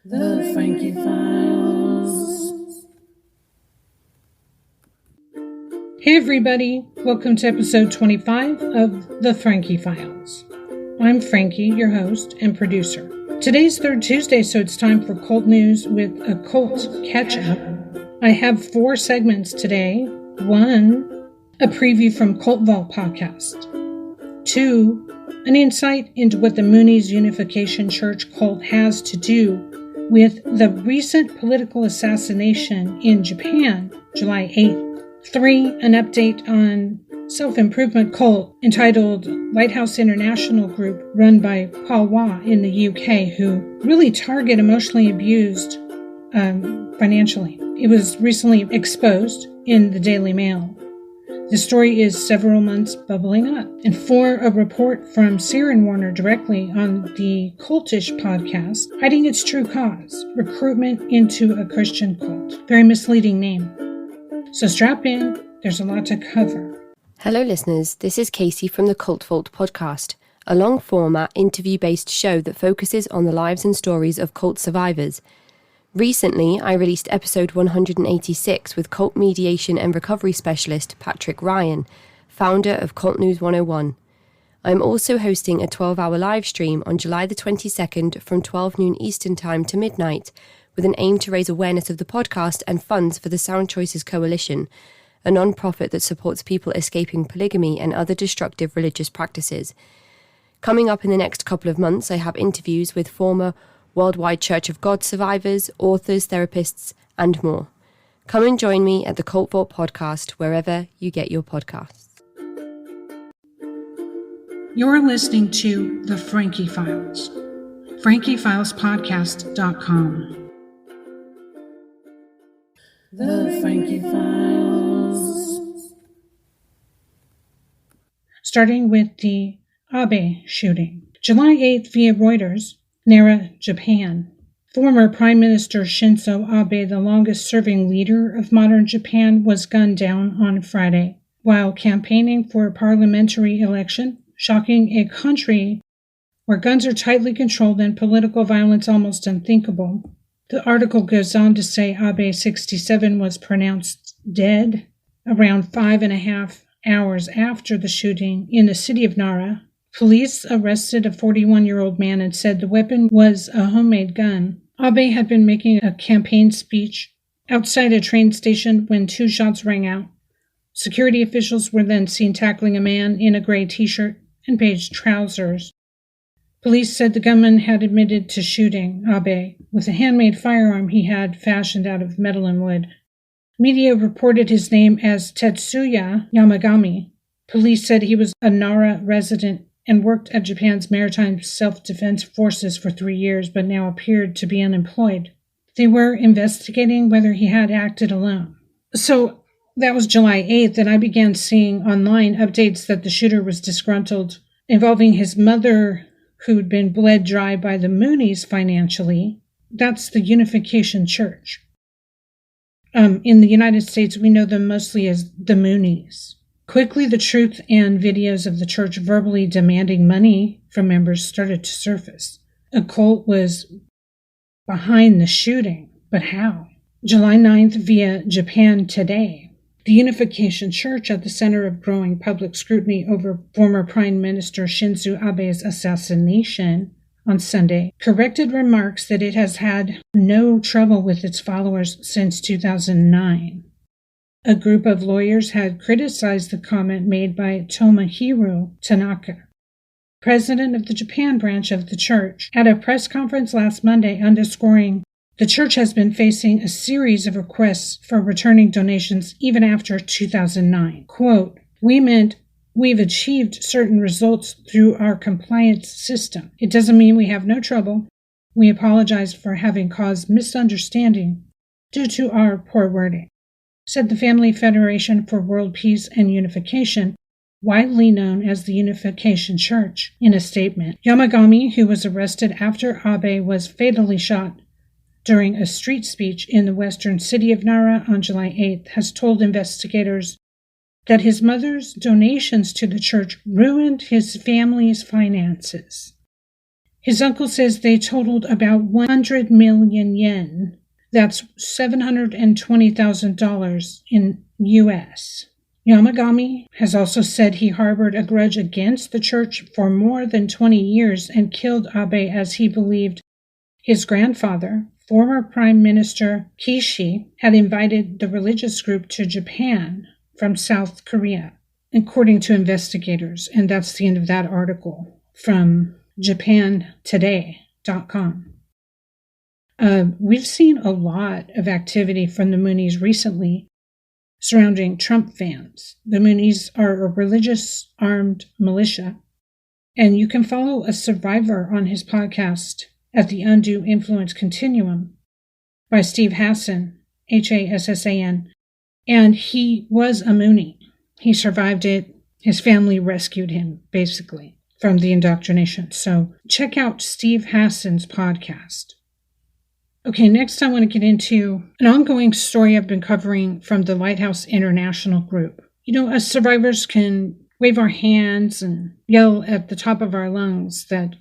The Frankie Files. Hey everybody, welcome to episode 25 of The Frankie Files. I'm Frankie, your host and producer. Today's Third Tuesday, so it's time for Cult News with a Cult Catch-Up. I have 4 segments today. 1, a preview from Cult Vault podcast. 2, an insight into what the Moonies Unification Church cult has to do with the recent political assassination in Japan, July 8th. 3, an update on self-improvement cult entitled Lighthouse International Group, run by Paul Waugh in the UK, who really target emotionally abused financially. It was recently exposed in the Daily Mail. The story is several months bubbling up. And 4, a report from Syran Warner directly on the Cultish podcast, hiding its true cause, recruitment into a Christian cult. Very misleading name. So strap in, there's a lot to cover. Hello listeners, this is Kacey from the Cult Vault podcast, a long-format, interview-based show that focuses on the lives and stories of cult survivors. Recently, I released episode 186 with cult mediation and recovery specialist Patrick Ryan, founder of Cult News 101. I'm also hosting a 12-hour live stream on July the 22nd from 12 noon Eastern Time to midnight, with an aim to raise awareness of the podcast and funds for the Sound Choices Coalition, a non-profit that supports people escaping polygamy and other destructive religious practices. Coming up in the next couple of months, I have interviews with former Worldwide Church of God survivors, authors, therapists, and more. Come and join me at the Cult Vault podcast wherever you get your podcasts. You're listening to The Frankie Files. FrankieFilesPodcast.com. The Frankie Files. Starting with the Abe shooting. July 8th via Reuters, Nara, Japan. Former Prime Minister Shinzo Abe, the longest-serving leader of modern Japan, was gunned down on Friday while campaigning for a parliamentary election, shocking a country where guns are tightly controlled and political violence almost unthinkable. The article goes on to say Abe, 67, was pronounced dead around 5.5 hours after the shooting in the city of Nara. Police arrested a 41-year-old man and said the weapon was a homemade gun. Abe had been making a campaign speech outside a train station when 2 shots rang out. Security officials were then seen tackling a man in a gray t-shirt and beige trousers. Police said the gunman had admitted to shooting Abe with a handmade firearm he had fashioned out of metal and wood. Media reported his name as Tetsuya Yamagami. Police said he was a Nara resident and worked at Japan's Maritime Self-Defense Forces for 3 years, but now appeared to be unemployed. They were investigating whether he had acted alone. So that was July 8th, and I began seeing online updates that the shooter was disgruntled, involving his mother, who'd been bled dry by the Moonies financially. That's the Unification Church. In the United States, we know them mostly as the Moonies. Quickly, the truth and videos of the church verbally demanding money from members started to surface. A cult was behind the shooting, but how? July 9th via Japan Today. The Unification Church, at the center of growing public scrutiny over former Prime Minister Shinzo Abe's assassination on Sunday, corrected remarks that it has had no trouble with its followers since 2009. A group of lawyers had criticized the comment made by Tomohiro Tanaka, president of the Japan branch of the church, at a press conference last Monday, underscoring the church has been facing a series of requests for returning donations even after 2009. Quote, "We meant we've achieved certain results through our compliance system. It doesn't mean we have no trouble. We apologize for having caused misunderstanding due to our poor wording," said the Family Federation for World Peace and Unification, widely known as the Unification Church, in a statement. Yamagami, who was arrested after Abe was fatally shot during a street speech in the western city of Nara on July 8th, has told investigators that his mother's donations to the church ruined his family's finances. His uncle says they totaled about 100 million yen. That's $720,000 in U.S. Yamagami has also said he harbored a grudge against the church for more than 20 years and killed Abe as he believed his grandfather, former Prime Minister Kacey, had invited the religious group to Japan from South Korea, according to investigators. And that's the end of that article from JapanToday.com. We've seen a lot of activity from the Moonies recently surrounding Trump fans. The Moonies are a religious armed militia, and you can follow a survivor on his podcast at the Undue Influence Continuum by Steve Hassan, Hassan, and he was a Moonie. He survived it. His family rescued him, basically, from the indoctrination. So check out Steve Hassan's podcast. Okay, next I want to get into an ongoing story I've been covering from the Lighthouse International Group. You know, us survivors can wave our hands and yell at the top of our lungs that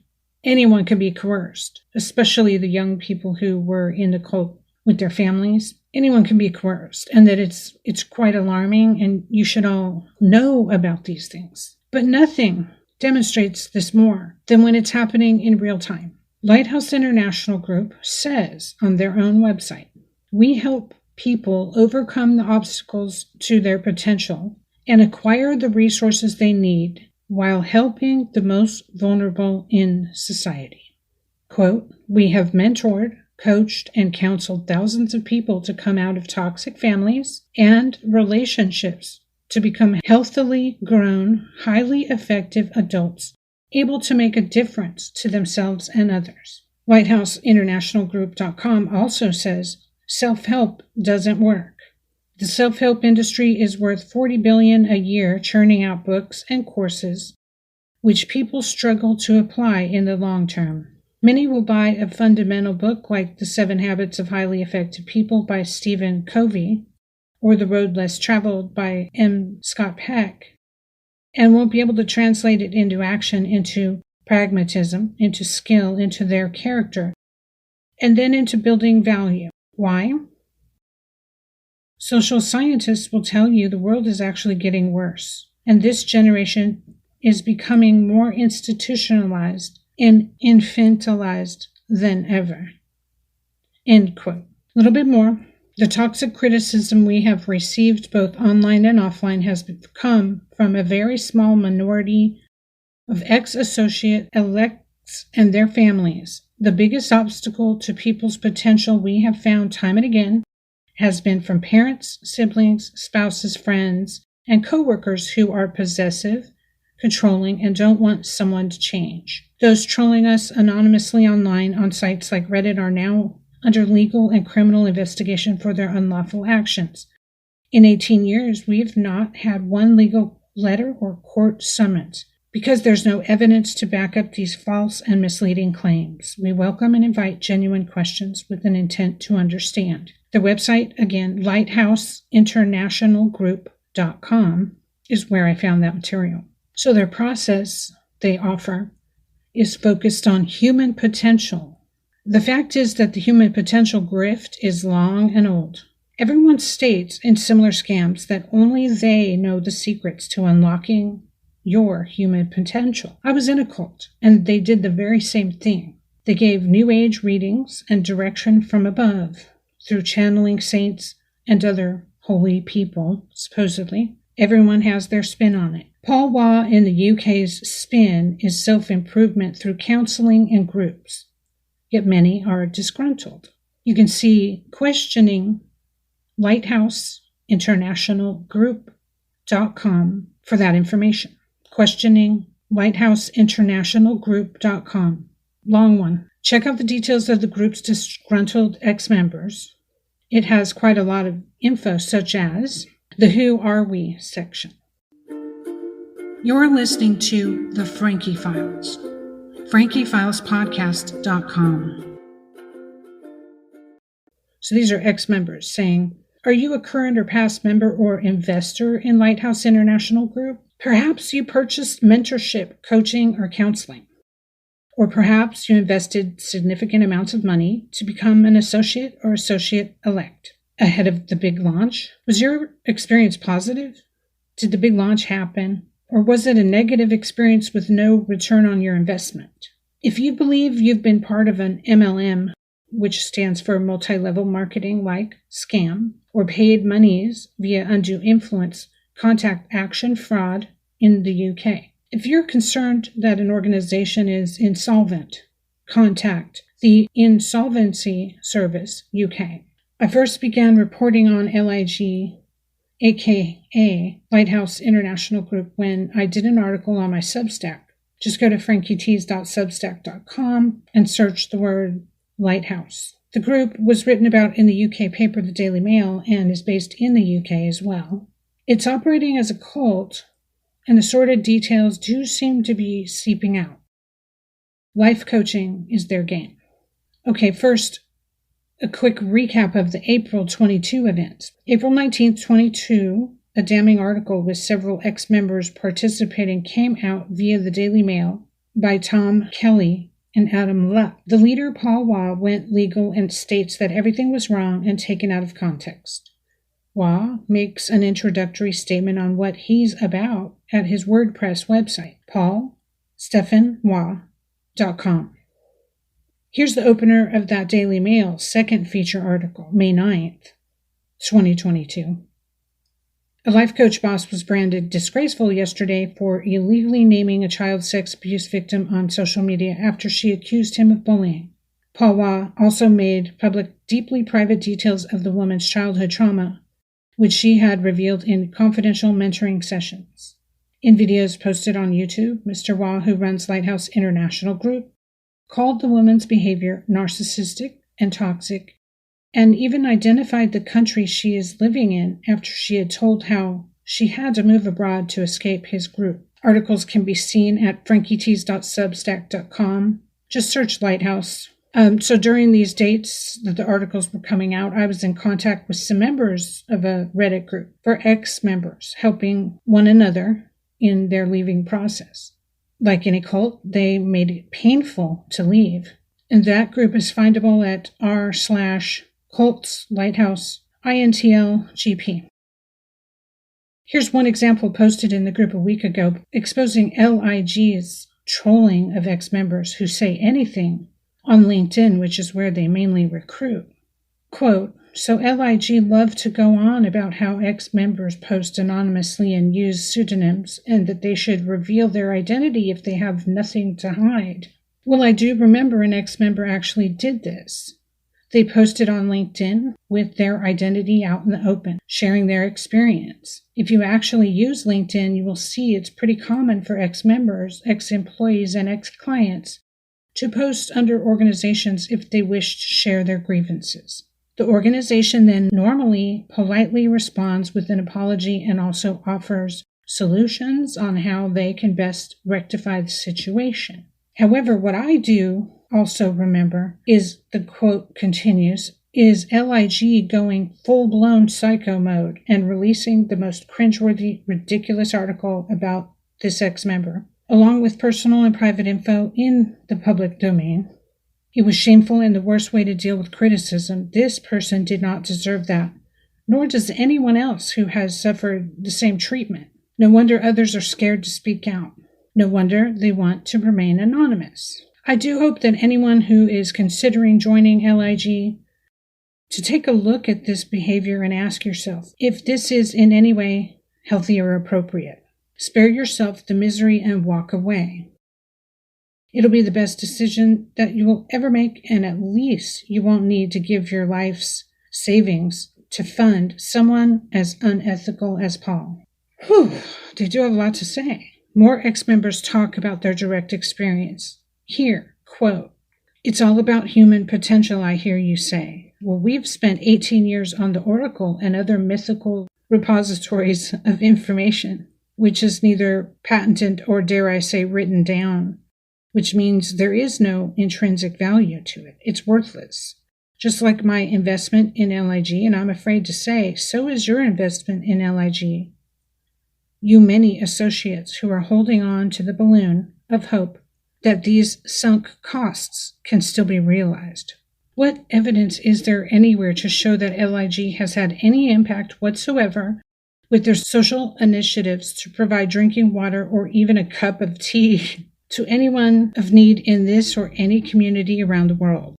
anyone can be coerced, especially the young people who were in the cult with their families. Anyone can be coerced, and that it's quite alarming, and you should all know about these things. But nothing demonstrates this more than when it's happening in real time. Lighthouse International Group says on their own website, "We help people overcome the obstacles to their potential and acquire the resources they need while helping the most vulnerable in society." Quote, "We have mentored, coached, and counseled thousands of people to come out of toxic families and relationships to become healthily grown, highly effective adults able to make a difference to themselves and others." LighthouseInternationalGroup.com also says self-help doesn't work. The self-help industry is worth $40 billion a year, churning out books and courses which people struggle to apply in the long term. Many will buy a fundamental book like The 7 Habits of Highly Effective People by Stephen Covey or The Road Less Traveled by M. Scott Peck, and won't be able to translate it into action, into pragmatism, into skill, into their character, and then into building value. Why? Social scientists will tell you the world is actually getting worse, and this generation is becoming more institutionalized and infantilized than ever. End quote. A little bit more. The toxic criticism we have received both online and offline has come from a very small minority of ex-associate elects and their families. The biggest obstacle to people's potential we have found time and again has been from parents, siblings, spouses, friends, and coworkers who are possessive, controlling, and don't want someone to change. Those trolling us anonymously online on sites like Reddit are now under legal and criminal investigation for their unlawful actions. In 18 years, we have not had one legal letter or court summons because there's no evidence to back up these false and misleading claims. We welcome and invite genuine questions with an intent to understand. The website, again, LighthouseInternationalGroup.com, is where I found that material. So their process they offer is focused on human potential. The fact is that the human potential grift is long and old. Everyone states in similar scams that only they know the secrets to unlocking your human potential. I was in a cult, and they did the very same thing. They gave New Age readings and direction from above through channeling saints and other holy people, supposedly. Everyone has their spin on it. Paul Waugh in the UK's spin is self-improvement through counseling and groups. Yet many are disgruntled. You can see questioning LighthouseInternationalGroup.com for that information. Questioning LighthouseInternationalGroup.com. Long one. Check out the details of the group's disgruntled ex-members. It has quite a lot of info, such as the Who Are We section. You're listening to The Frankie Files. FrankieFilesPodcast.com. So these are ex-members saying, are you a current or past member or investor in Lighthouse International Group? Perhaps you purchased mentorship, coaching, or counseling. Or perhaps you invested significant amounts of money to become an associate or associate-elect ahead of the big launch. Was your experience positive? Did the big launch happen? Or was it a negative experience with no return on your investment? If you believe you've been part of an MLM, which stands for multi-level marketing like scam, or paid monies via undue influence, contact action fraud in the UK. If you're concerned that an organization is insolvent, contact the Insolvency Service UK. I first began reporting on LIG, aka Lighthouse International Group, when I did an article on my Substack. Just go to frankietees.substack.com and search the word Lighthouse. The group was written about in the UK paper The Daily Mail and is based in the UK as well. It's operating as a cult, and the sordid details do seem to be seeping out. Life coaching is their game. Okay, first, a quick recap of the April 22 events. April 19th, 22, a damning article with several ex-members participating came out via the Daily Mail by Tom Kelly and Adam Luck. The leader, Paul Waugh, went legal and states that everything was wrong and taken out of context. Waugh makes an introductory statement on what he's about at his WordPress website, paulstephenwaugh.com. Here's the opener of that Daily Mail second feature article, May 9th, 2022. A life coach boss was branded disgraceful yesterday for illegally naming a child sex abuse victim on social media after she accused him of bullying. Paul Waugh also made public deeply private details of the woman's childhood trauma, which she had revealed in confidential mentoring sessions. In videos posted on YouTube, Mr. Waugh, who runs Lighthouse International Group, called the woman's behavior narcissistic and toxic, and even identified the country she is living in after she had told how she had to move abroad to escape his group. Articles can be seen at frankietees.substack.com. Just search Lighthouse. So during these dates that the articles were coming out, I was in contact with some members of a Reddit group for ex-members, helping one another in their leaving process. Like any cult, they made it painful to leave. And that group is findable at r/cults/lighthouse/INTLGP. Here's one example posted in the group a week ago, exposing LIG's trolling of ex-members who say anything on LinkedIn, which is where they mainly recruit. Quote, so LIG love to go on about how ex-members post anonymously and use pseudonyms, and that they should reveal their identity if they have nothing to hide. Well, I do remember an ex-member actually did this. They posted on LinkedIn with their identity out in the open, sharing their experience. If you actually use LinkedIn, you will see it's pretty common for ex-members, ex-employees, and ex-clients to post under organizations if they wish to share their grievances. The organization then normally politely responds with an apology and also offers solutions on how they can best rectify the situation. However, what I do also remember is, the quote continues, is LIG going full-blown psycho mode and releasing the most cringeworthy, ridiculous article about this ex-member, along with personal and private info in the public domain. It was shameful and the worst way to deal with criticism. This person did not deserve that, nor does anyone else who has suffered the same treatment. No wonder others are scared to speak out. No wonder they want to remain anonymous. I do hope that anyone who is considering joining LIG to take a look at this behavior and ask yourself if this is in any way healthy or appropriate. Spare yourself the misery and walk away. It'll be the best decision that you will ever make, and at least you won't need to give your life's savings to fund someone as unethical as Paul. Whew, they do have a lot to say. More ex-members talk about their direct experience. Here, quote, it's all about human potential, I hear you say. Well, we've spent 18 years on the Oracle and other mythical repositories of information, which is neither patented or, dare I say, written down, which means there is no intrinsic value to it. It's worthless. Just like my investment in LIG, and I'm afraid to say, so is your investment in LIG. You many associates who are holding on to the balloon of hope that these sunk costs can still be realized. What evidence is there anywhere to show that LIG has had any impact whatsoever with their social initiatives to provide drinking water or even a cup of tea to anyone of need in this or any community around the world?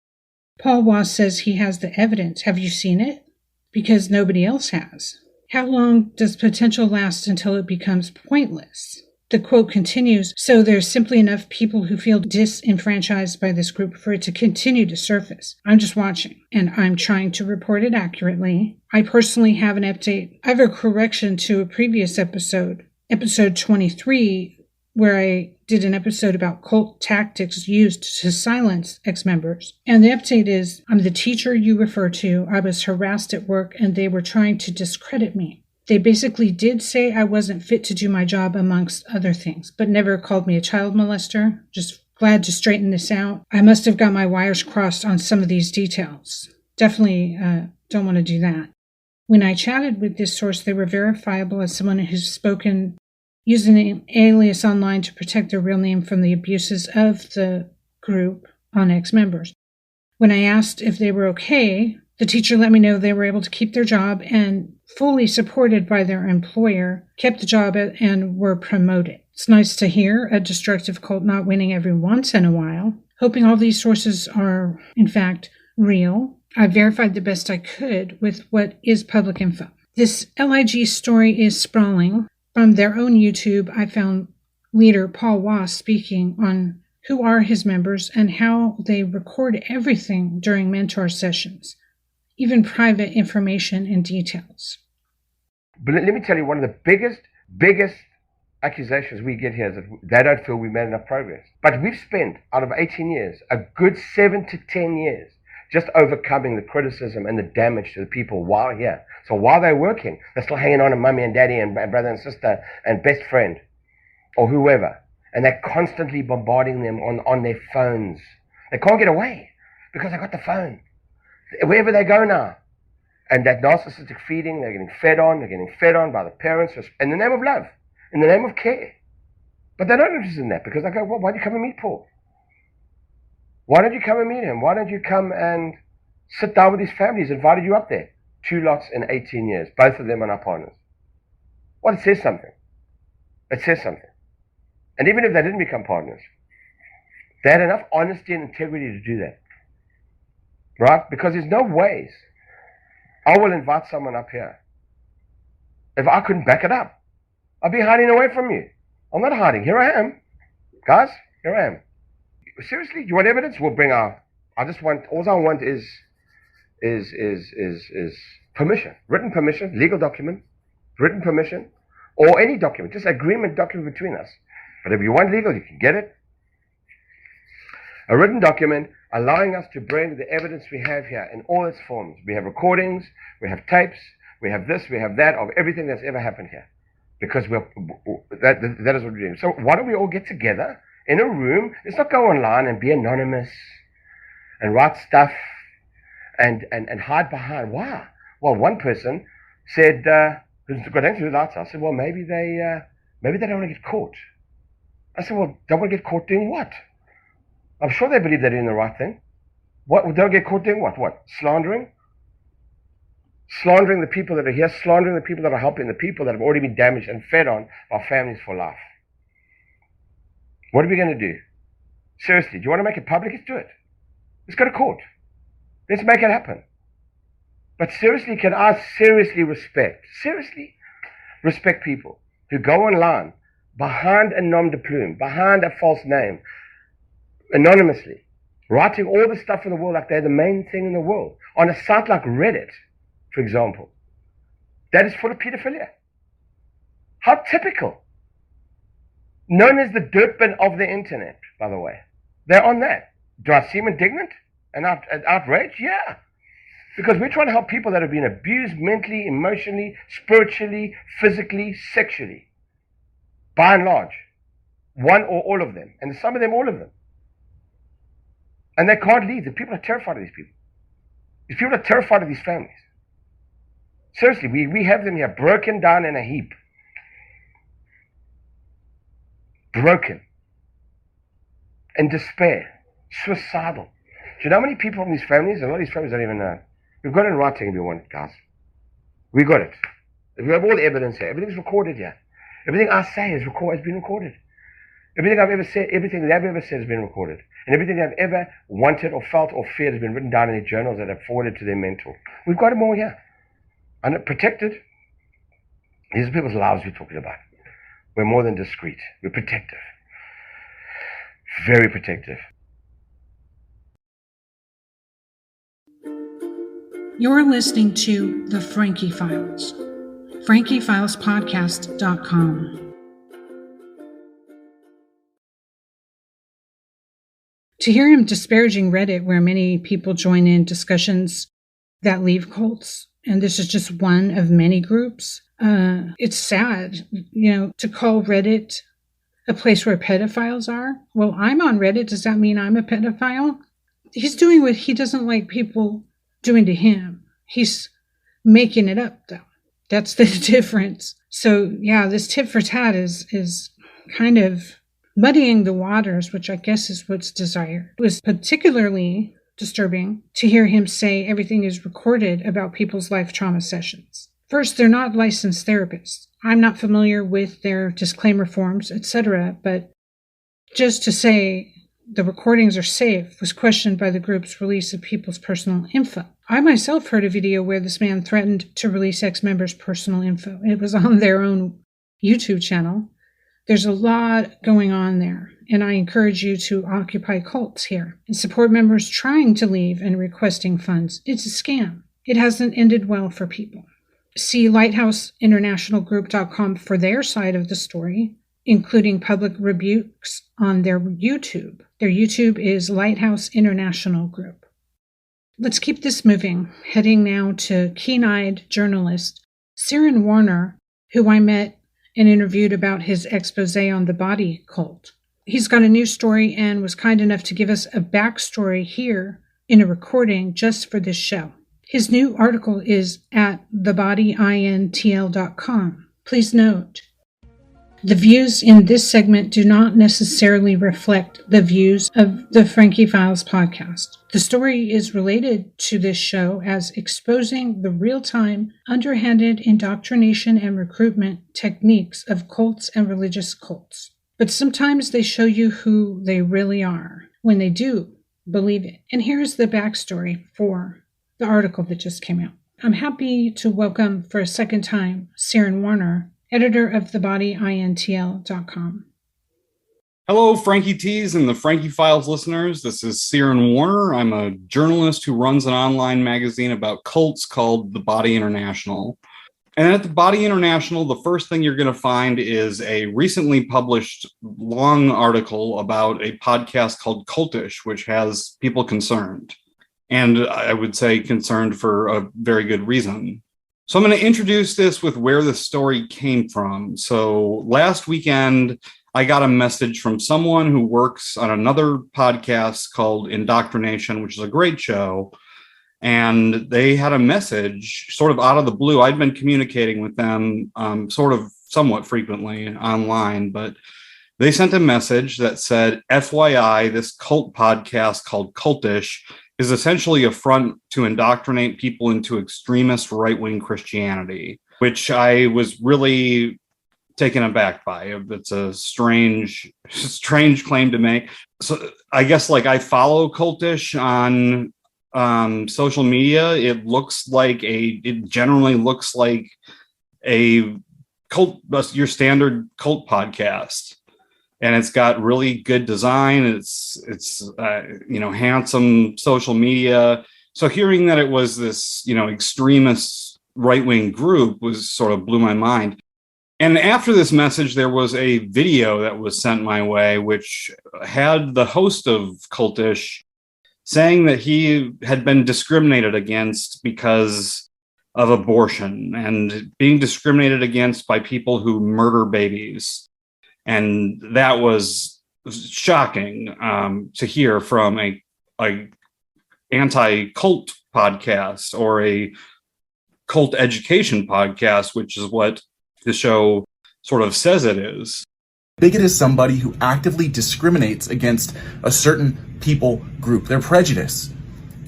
Paul Wass says he has the evidence. Have you seen it? Because nobody else has. How long does potential last until it becomes pointless? The quote continues, so there's simply enough people who feel disenfranchised by this group for it to continue to surface. I'm just watching, and I'm trying to report it accurately. I personally have an update. I have a correction to a previous episode 23, where I did an episode about cult tactics used to silence ex-members. And the update is, I'm the teacher you refer to. I was harassed at work, and they were trying to discredit me. They basically did say I wasn't fit to do my job, amongst other things, but never called me a child molester. Just glad to straighten this out. I must have got my wires crossed on some of these details. Definitely don't want to do that. When I chatted with this source, they were verifiable as someone who's spoken using an alias online to protect their real name from the abuses of the group on ex-members. When I asked if they were okay, the teacher let me know they were able to keep their job and, fully supported by their employer, kept the job and were promoted. It's nice to hear a destructive cult not winning every once in a while. Hoping all these sources are, in fact, real. I verified the best I could with what is public info. This LIG story is sprawling. From their own YouTube, I found leader Paul Wass speaking on who are his members and how they record everything during mentor sessions, even private information and details. But let me tell you, one of the biggest accusations we get here is that they don't feel we made enough progress. But we've spent, out of 18 years, a good 7 to 10 years just overcoming the criticism and the damage to the people while here. So while they're working, they're still hanging on to mummy and daddy and brother and sister and best friend or whoever. And they're constantly bombarding them on their phones. They can't get away because they got the phone. Wherever they go now. And that narcissistic feeding, they're getting fed on by the parents in the name of love, in the name of care. But they're not interested in that because they go, well, why don't you come and meet Paul? Why don't you come and meet him? Why don't you come and sit down with his family? He's invited you up there. 2 lots in 18 years. Both of them are our partners. Well, it says something. It says something. And even if they didn't become partners, they had enough honesty and integrity to do that. Right? Because there's no ways I will invite someone up here if I couldn't back it up. I'd be hiding away from you. I'm not hiding. Here I am. Guys, here I am. Seriously, you want evidence? We'll bring all I want is permission. Written permission, legal document, written permission, or any document, just agreement document between us. But if you want legal, you can get it. A written document allowing us to bring the evidence we have here in all its forms. We have recordings, we have tapes, we have this, we have that, of everything that's ever happened here. Because that is what we're doing. So why don't we all get together in a room? Let's not go online and be anonymous and write stuff and hide behind. Why? Well, one person said, who's got into the Lighthouse, said, well, maybe they don't want to get caught. I said, well, don't want to get caught doing what? I'm sure they believe they're doing the right thing. What? Don't get caught doing what? What? Slandering? Slandering the people that are here, slandering the people that are helping, the people that have already been damaged and fed on by families for life. What are we going to do? Seriously, do you want to make it public? Let's do it. Let's go to court. Let's make it happen. But seriously, can I seriously respect people who go online behind a nom de plume, behind a false name, anonymously, writing all the stuff in the world like they're the main thing in the world, on a site like Reddit, for example, that is full of pedophilia. How typical. Known as the dirt bin of the internet, by the way. They're on that. Do I seem indignant and outraged? Yeah. Because we're trying to help people that have been abused mentally, emotionally, spiritually, physically, sexually. By and large. One or all of them. And some of them, all of them. And they can't leave. The people are terrified of these people. These people are terrified of these families. Seriously, we have them here broken down in a heap. in despair, suicidal. Do you know how many people in these families? A lot of these families don't even know. We've got it in writing if you want it, guys. We got it. We have all the evidence here. Everything's recorded here. Everything I say has been recorded. Everything I've ever said, everything they've ever said has been recorded. And everything they've ever wanted or felt or feared has been written down in their journals that have forwarded to their mentor. We've got them all here. And protected. These are people's lives we're talking about. We're more than discreet. We're protective. Very protective. You're listening to The Frankie Files. FrankieFilesPodcast.com. To hear him disparaging Reddit, where many people join in discussions that leave cults, and this is just one of many groups, it's sad, to call Reddit a place where pedophiles are. Well, I'm on Reddit. Does that mean I'm a pedophile? He's doing what he doesn't like people doing to him. He's making it up, though. That's the difference. So, yeah, this tit for tat is kind of muddying the waters, which I guess is what's desired. It was particularly disturbing to hear him say everything is recorded about people's life trauma sessions. First, they're not licensed therapists. I'm not familiar with their disclaimer forms, etc., but just to say the recordings are safe was questioned by the group's release of people's personal info. I myself heard a video where this man threatened to release ex-members' personal info. It was on their own YouTube channel. There's a lot going on there, and I encourage you to occupy cults here and support members trying to leave and requesting funds. It's a scam. It hasn't ended well for people. See LighthouseInternationalGroup.com for their side of the story, including public rebukes on their YouTube. Their YouTube is Lighthouse International Group. Let's keep this moving, heading now to keen-eyed journalist Syran Warner, who I met and interviewed about his expose on the body cult. He's got a new story and was kind enough to give us a backstory here in a recording just for this show. His new article is at thebodyintl.com. Please note, the views in this segment do not necessarily reflect the views of the Frankie Files podcast. The story is related to this show as exposing the real-time, underhanded indoctrination and recruitment techniques of cults and religious cults. But sometimes they show you who they really are when they do believe it. And here's the backstory for the article that just came out. I'm happy to welcome for a second time Syran Warner, editor of thebodyintl.com. Hello, Frankie T's and the Frankie Files listeners. This is Syran Warner. I'm a journalist who runs an online magazine about cults called The Body International. And at The Body International, the first thing you're going to find is a recently published long article about a podcast called Cultish, which has people concerned. And I would say concerned for a very good reason. So I'm going to introduce this with where the story came from. So last weekend, I got a message from someone who works on another podcast called Indoctrination, which is a great show. And they had a message sort of out of the blue. I'd been communicating with them somewhat frequently online, but they sent a message that said, FYI, this cult podcast called Cultish is essentially a front to indoctrinate people into extremist right-wing Christianity, which I was really taken aback by. It's a strange claim to make. So I guess I follow Cultish on social media. It generally looks like a cult, your standard cult podcast. And it's got really good design. It's handsome social media. So hearing that it was this, extremist right-wing group was sort of blew my mind. And after this message, there was a video that was sent my way, which had the host of Cultish saying that he had been discriminated against because of abortion and being discriminated against by people who murder babies. And that was shocking to hear from a anti-cult podcast or a cult education podcast, which is what the show sort of says it is. Bigot is somebody who actively discriminates against a certain people group. They're prejudiced.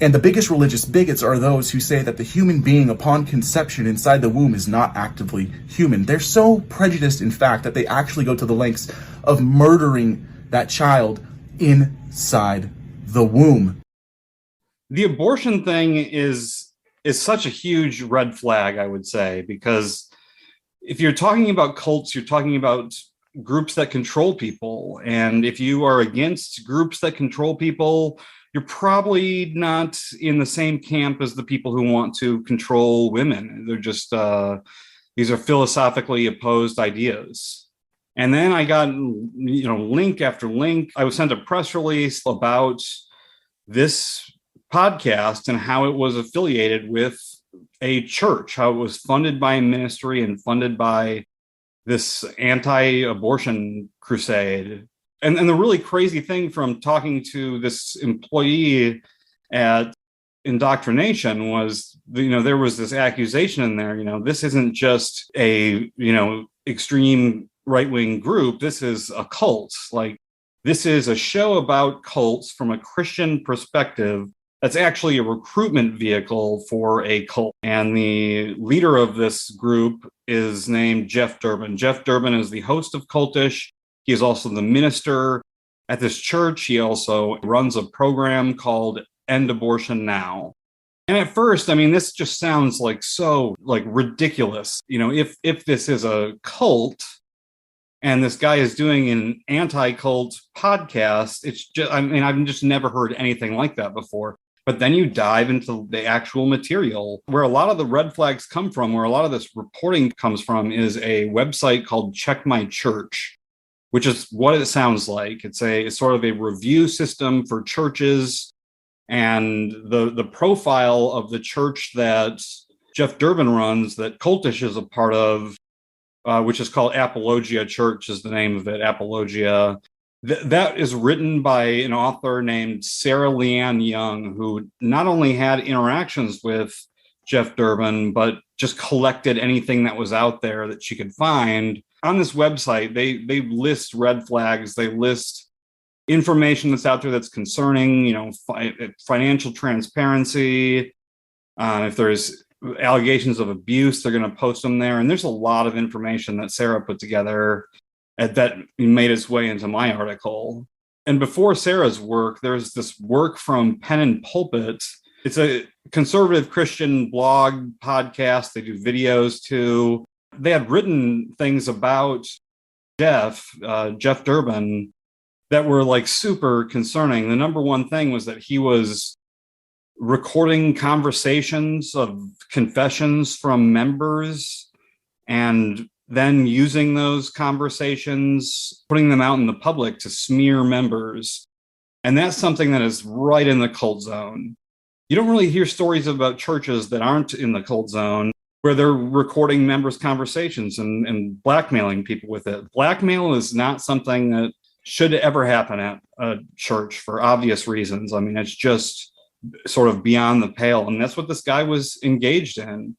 And the biggest religious bigots are those who say that the human being upon conception inside the womb is not actively human. They're so prejudiced, in fact, that they actually go to the lengths of murdering that child inside the womb. The abortion thing is such a huge red flag, I would say, because if you're talking about cults, you're talking about groups that control people. And if you are against groups that control people, you're probably not in the same camp as the people who want to control women. They're just, these are philosophically opposed ideas. And then I got, link after link. I was sent a press release about this podcast and how it was affiliated with a church, how it was funded by a ministry and funded by this anti-abortion crusade. And the really crazy thing from talking to this employee at Indoctrination was, there was this accusation in there, this isn't just a, extreme right-wing group. This is a cult. Like, this is a show about cults from a Christian perspective. That's actually a recruitment vehicle for a cult. And the leader of this group is named Jeff Durbin. Jeff Durbin is the host of Cultish. He is also the minister at this church. He also runs a program called End Abortion Now. And at first, this just sounds so ridiculous. If this is a cult and this guy is doing an anti-cult podcast, it's just, I've just never heard anything like that before. But then you dive into the actual material. Where a lot of the red flags come from, where a lot of this reporting comes from, is a website called Check My Church, which is what it sounds like. It's sort of a review system for churches. And the profile of the church that Jeff Durbin runs, that Cultish is a part of, which is called Apologia Church, is the name of it, Apologia. That is written by an author named Sarah Leanne Young, who not only had interactions with Jeff Durbin, but just collected anything that was out there that she could find. On this website, they list red flags. They list information that's out there that's concerning, financial transparency. If there's allegations of abuse, they're going to post them there. And there's a lot of information that Sarah put together that made its way into my article. And before Sarah's work, there's this work from Pen and Pulpit. It's a conservative Christian blog podcast. They do videos too. They had written things about Jeff Durbin that were super concerning. The number one thing was that he was recording conversations of confessions from members and then using those conversations, putting them out in the public to smear members. And that's something that is right in the cult zone. You don't really hear stories about churches that aren't in the cult zone where they're recording members' conversations and blackmailing people with it. Blackmail is not something that should ever happen at a church for obvious reasons. It's just sort of beyond the pale. And that's what this guy was engaged in.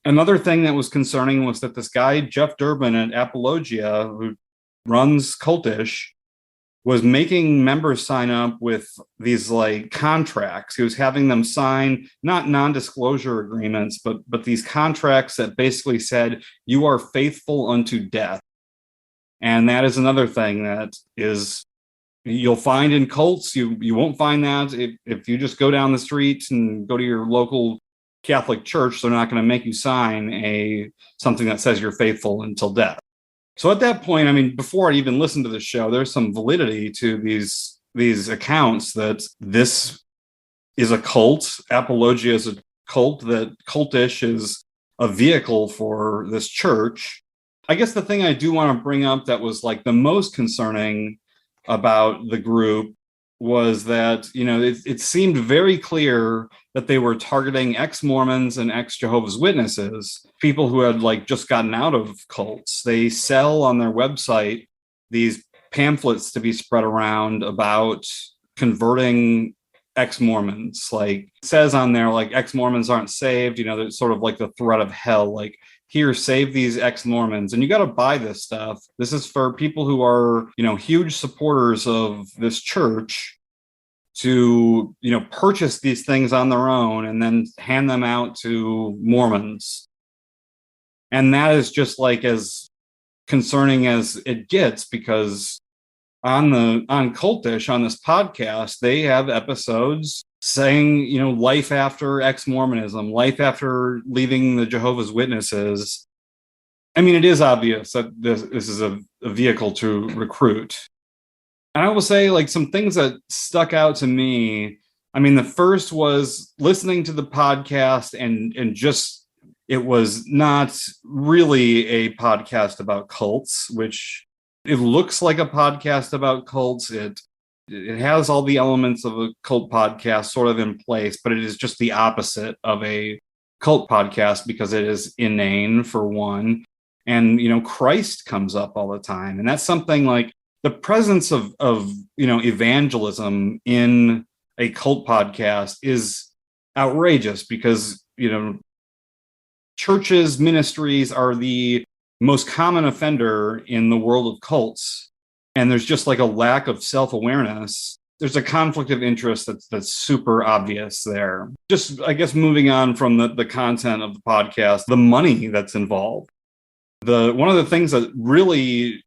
Another thing that was concerning was that this guy, Jeff Durbin at Apologia, who runs Cultish, was making members sign up with these contracts. He was having them sign not non-disclosure agreements, but these contracts that basically said, you are faithful unto death. And that is another thing that you'll find in cults. You won't find that if you just go down the street and go to your local Catholic church. They're not going to make you sign something that says you're faithful until death. So at that point, before I even listened to the show, there's some validity to these accounts that this is a cult. Apologia is a cult, that Cultish is a vehicle for this church. I guess the thing I do want to bring up that was the most concerning about the group was that, it seemed very clear that they were targeting ex-Mormons and ex-Jehovah's Witnesses, people who had just gotten out of cults. They sell on their website these pamphlets to be spread around about converting ex-Mormons. It says on there, ex-Mormons aren't saved, there's sort of the threat of hell. here, save these ex-Mormons, and you got to buy this stuff. This is for people who are, huge supporters of this church to, purchase these things on their own and then hand them out to Mormons. And that is just like as concerning as it gets, because on Cultish, on this podcast, they have episodes saying, life after ex-Mormonism, life after leaving the Jehovah's Witnesses. I mean, it is obvious that this is a vehicle to recruit. And I will say, like, some things that stuck out to me. I mean, the first was listening to the podcast and just, it was not really a podcast about cults, which it looks like a podcast about cults. It has all the elements of a cult podcast sort of in place, but it is just the opposite of a cult podcast because it is inane, for one. And, Christ comes up all the time. And that's something like the presence of evangelism in a cult podcast is outrageous because, churches, ministries are the most common offender in the world of cults. And there's just like a lack of self-awareness. There's a conflict of interest that's super obvious there. Just, I guess, moving on from the content of the podcast, the money that's involved. One of the things that really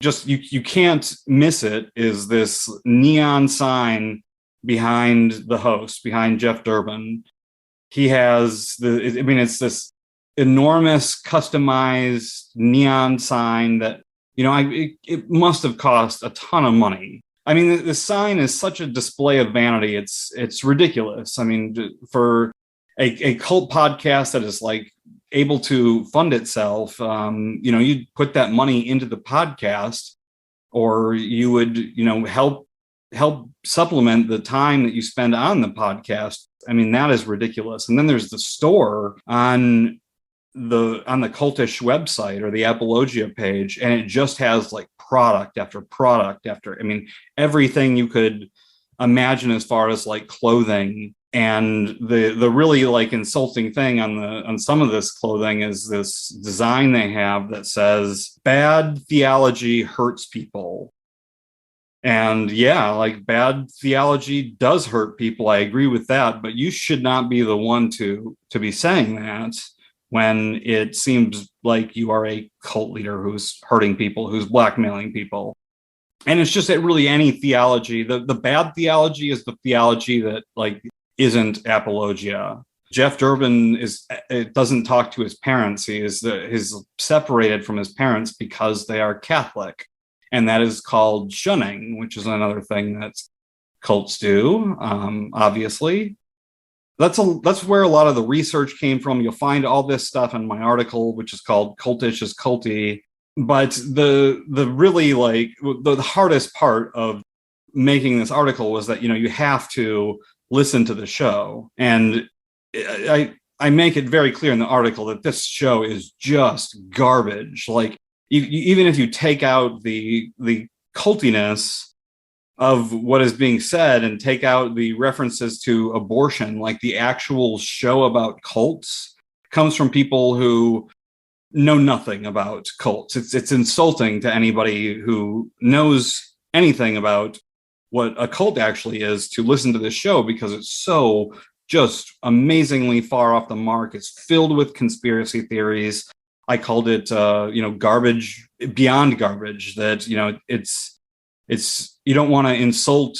just, you can't miss it, is this neon sign behind the host, behind Jeff Durbin. He has it's this enormous customized neon sign that, it must have cost a ton of money. I mean, the sign is such a display of vanity. It's ridiculous. I mean, for a cult podcast that is like able to fund itself, you'd put that money into the podcast, or you would, help supplement the time that you spend on the podcast. I mean, that is ridiculous. And then there's the store on the Cultish website, or the Apologia page, and it just has like product after product after, everything you could imagine as far as like clothing. And the really like insulting thing on some of this clothing is this design they have that says bad theology hurts people. And yeah, like, bad theology does hurt people. I agree with that, but you should not be the one to be saying that when it seems like you are a cult leader who's hurting people, who's blackmailing people. And it's just that really any theology, the bad theology is the theology that like isn't apologia. Jeff Durbin doesn't talk to his parents. He's separated from his parents because they are Catholic. And that is called shunning, which is another thing that cults do, obviously. That's where a lot of the research came from. You'll find all this stuff in my article, which is called Cultish is Culty. But the really like the hardest part of making this article was that, you have to listen to the show. And I make it very clear in the article that this show is just garbage. Like, even if you take out the cultiness of what is being said and take out the references to abortion, like, the actual show about cults comes from people who know nothing about cults. It's insulting to anybody who knows anything about what a cult actually is to listen to this show, because it's so just amazingly far off the mark. It's filled with conspiracy theories. I called it, garbage beyond garbage. That, it's you don't want to insult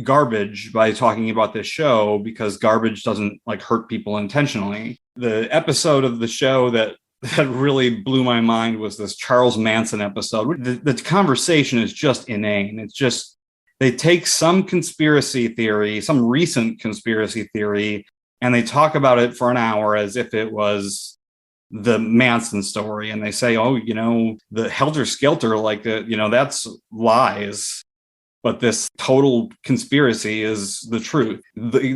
garbage by talking about this show, because garbage doesn't like hurt people intentionally. The episode of the show that really blew my mind was this Charles Manson episode. The conversation is just inane. It's just, they take some conspiracy theory, some recent conspiracy theory, and they talk about it for an hour as if it was the Manson story. And they say, oh, the helter skelter, that's lies. But this total conspiracy is the truth.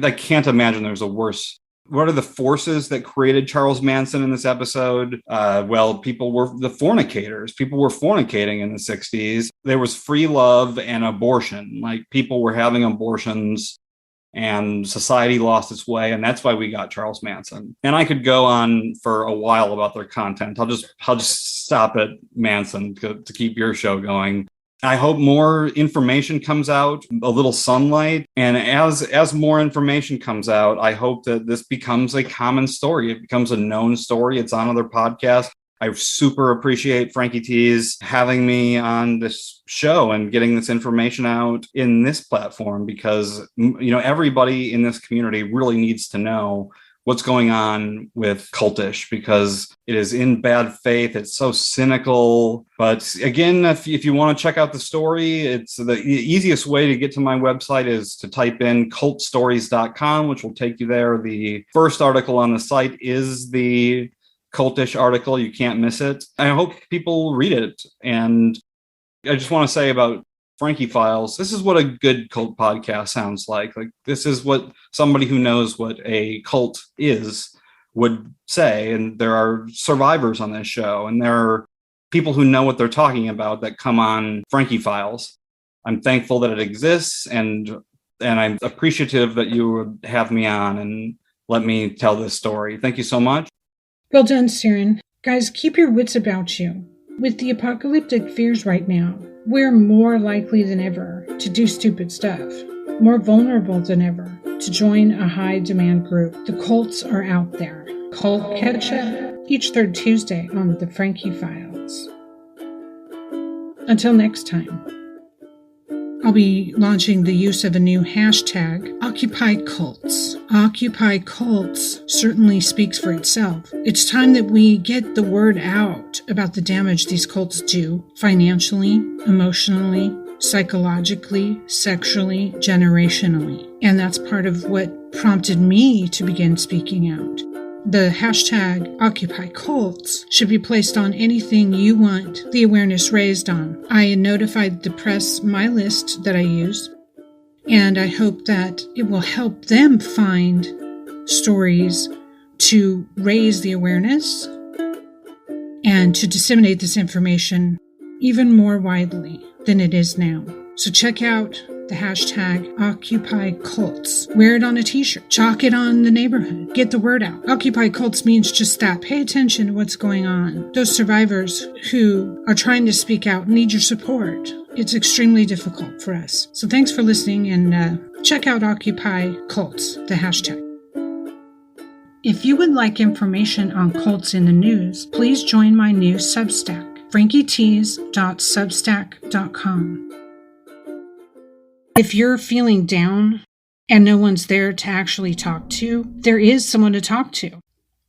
I can't imagine there's a worse. What are the forces that created Charles Manson in this episode? People were the fornicators. People were fornicating in the 60s. There was free love and abortion. Like, people were having abortions and society lost its way, and that's why we got Charles Manson. And I could go on for a while about their content. I'll just stop at Manson to keep your show going. I hope more information comes out, a little sunlight, and as more information comes out, I hope that this becomes a common story. It becomes a known story. It's on other podcasts. I super appreciate Frankie T's having me on this show and getting this information out in this platform, because, you know, everybody in this community really needs to know what's going on with Cultish, because it is in bad faith. It's so cynical. But again, if you want to check out the story, it's the easiest way to get to my website is to type in cultstories.com, which will take you there. The first article on the site is the Cultish article. You can't miss it. I hope people read it. And I just want to say about Frankie Files, this is what a good cult podcast sounds like. Like, this is what somebody who knows what a cult is would say. And there are survivors on this show, and there are people who know what they're talking about that come on Frankie Files. I'm thankful that it exists, and I'm appreciative that you would have me on and let me tell this story. Thank you so much. Well done, Syran. Guys, keep your wits about you. With the apocalyptic fears right now, we're more likely than ever to do stupid stuff, more vulnerable than ever to join a high-demand group. The cults are out there. Cult Catch-Up, each third Tuesday on the Frankie Files. Until next time. I'll be launching the use of a new hashtag, Occupy Cults. Occupy Cults certainly speaks for itself. It's time that we get the word out about the damage these cults do financially, emotionally, psychologically, sexually, generationally. And that's part of what prompted me to begin speaking out. The hashtag Occupy Cults should be placed on anything you want the awareness raised on. I notified the press my list that I use, and I hope that it will help them find stories to raise the awareness and to disseminate this information even more widely than it is now. So check out the hashtag Occupy Cults. Wear it on a t-shirt. Chalk it on the neighborhood. Get the word out. Occupy Cults means just that. Pay attention to what's going on. Those survivors who are trying to speak out need your support. It's extremely difficult for us. So thanks for listening, and check out Occupy Cults, the hashtag. If you would like information on cults in the news, please join my new Substack, frankietees.substack.com. If you're feeling down and no one's there to actually talk to, there is someone to talk to.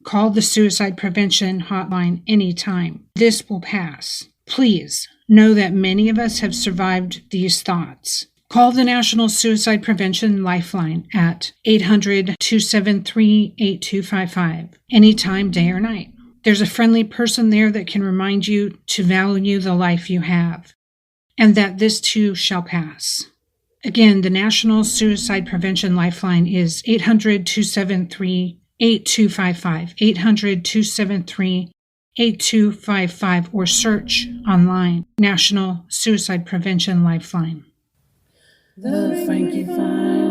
Call the suicide prevention hotline anytime. This will pass. Please know that many of us have survived these thoughts. Call the National Suicide Prevention Lifeline at 800-273-8255, anytime, day or night. There's a friendly person there that can remind you to value the life you have, and that this too shall pass. Again, the National Suicide Prevention Lifeline is 800-273-8255, 800-273-8255, or search online, National Suicide Prevention Lifeline. The Frankie Files.